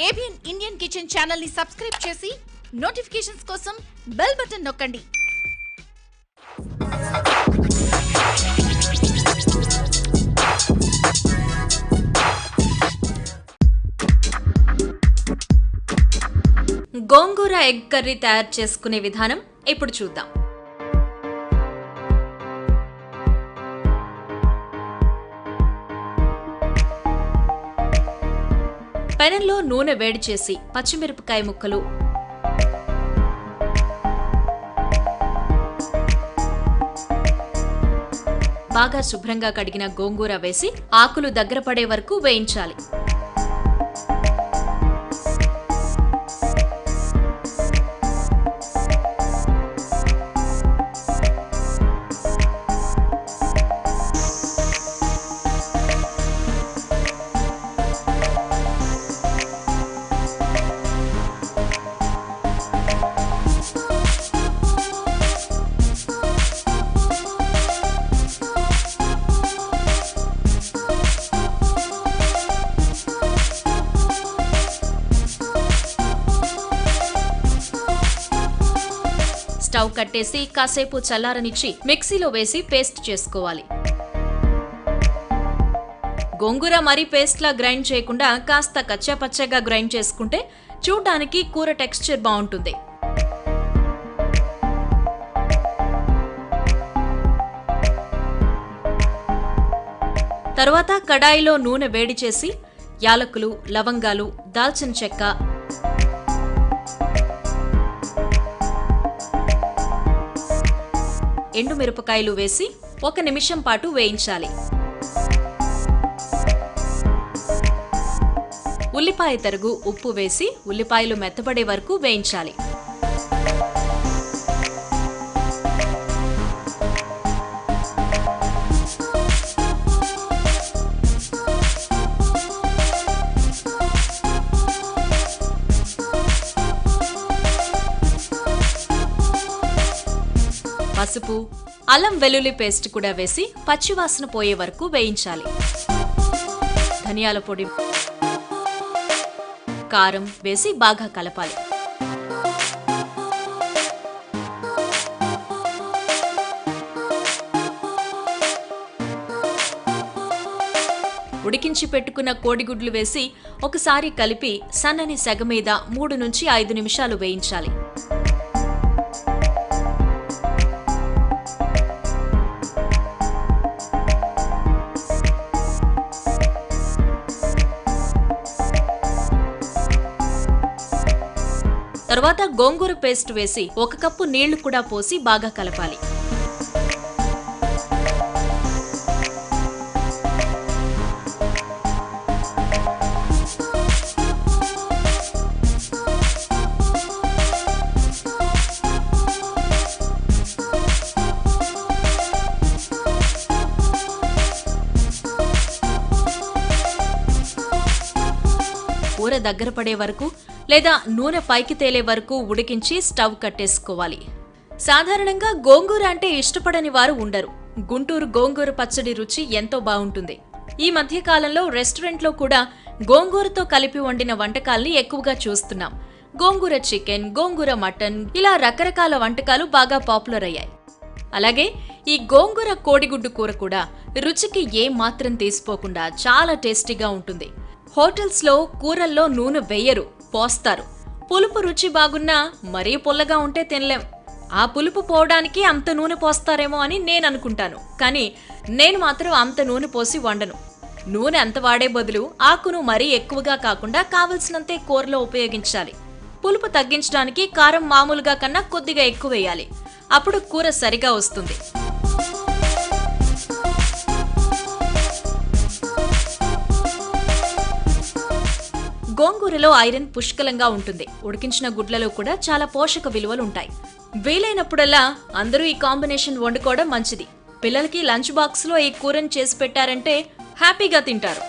ABN Indian kitchen channel ని subscribe చేసి notifications కోసం బెల్ బటన్ నొక్కండి. గోంగూర ఎగ్ కర్రీ తయారు చేసుకునే విధానం ఇప్పుడు చూద్దాం. పెనంలో నూనె వేడి చేసి పచ్చిమిరపకాయ ముక్కలు, బాగా శుభ్రంగా కడిగిన గోంగూర వేసి ఆకులు దగ్గర పడే వరకు వేయించాలి. స్టవ్ కట్టేసి కాసేపు చల్లారనిచ్చి మిక్సీలో వేసి పేస్ట్ చేసుకోవాలి. గోంగూర మరీ పేస్ట్లా గ్రైండ్ చేయకుండా కాస్త కచ్చాపచ్చగా గ్రైండ్ చేసుకుంటే చూడ్డానికి కూర టెక్స్చర్ బాగుంటుంది. తర్వాత కడాయిలో నూనె వేడి చేసి యాలకులు, లవంగాలు, దాల్చిన చెక్క, ఎండుమిరపకాయలు వేసి 1 నిమిషం పాటు వేయించాలి. ఉల్లిపాయ తరుగు, ఉప్పు వేసి ఉల్లిపాయలు మెత్తబడే వరకు వేయించాలి. పసుపు, అల్లం వెల్లుల్లి పేస్ట్ కూడా వేసి పచ్చివాసన పోయే వరకు వేయించాలి. ధనియాల పొడి, కారం వేసి బాగా కలపాలి. ఉడికించి పెట్టుకున్న కోడిగుడ్లు వేసి ఒకసారి కలిపి సన్నని సెగ మీద 3 నుంచి 5 నిమిషాలు వేయించాలి. తర్వాత గోంగూర పేస్ట్ వేసి 1 కప్పు నీళ్లు కూడా పోసి బాగా కలపాలి. కూర దగ్గర పడే వరకు లేదా నూనె పైకి తేలే వరకు ఉడికించి స్టవ్ కట్టేసుకోవాలి. సాధారణంగా గోంగూర అంటే ఇష్టపడని వారు ఉండరు. గుంటూరు గోంగూర పచ్చడి రుచి ఎంతో బాగుంటుంది. ఈ మధ్య కాలంలో రెస్టారెంట్లో కూడా గోంగూరతో కలిపి వండిన వంటకాల్ని ఎక్కువగా చూస్తున్నాం. గోంగూర చికెన్, గోంగూర మటన్, ఇలా రకరకాల వంటకాలు బాగా పాపులర్ అయ్యాయి. అలాగే ఈ గోంగూర కోడిగుడ్డు కూర కూడా రుచికి ఏం మాత్రం తీసిపోకుండా చాలా టేస్టీగా ఉంటుంది. హోటల్స్ లో కూరల్లో నూనె వేయరు, పోస్తారు. పులుపు రుచి బాగున్నా మరీ పుల్లగా ఉంటే తినలేం. ఆ పులుపు పోవడానికి అంత నూనె పోస్తారేమో అని నేను అనుకుంటాను. కానీ నేను మాత్రం అంత నూనె పోసి వండను. నూనె అంత వాడే బదులు ఆకును మరీ ఎక్కువగా కాకుండా కావలసినంతే కూరలో ఉపయోగించాలి. పులుపు తగ్గించడానికి కారం మామూలుగా కన్నా కొద్దిగా ఎక్కువ వేయాలి. అప్పుడు కూర సరిగా వస్తుంది. గోంగూరలో ఐరన్ పుష్కలంగా ఉంటుంది. ఉడికించిన గుడ్లలో కూడా చాలా పోషక విలువలు ఉంటాయి. వీలైనప్పుడల్లా అందరూ ఈ కాంబినేషన్ వండుకోవడం మంచిది. పిల్లలకి లంచ్ బాక్స్ లో ఈ కూరని చేసి పెట్టారంటే హ్యాపీగా తింటారు.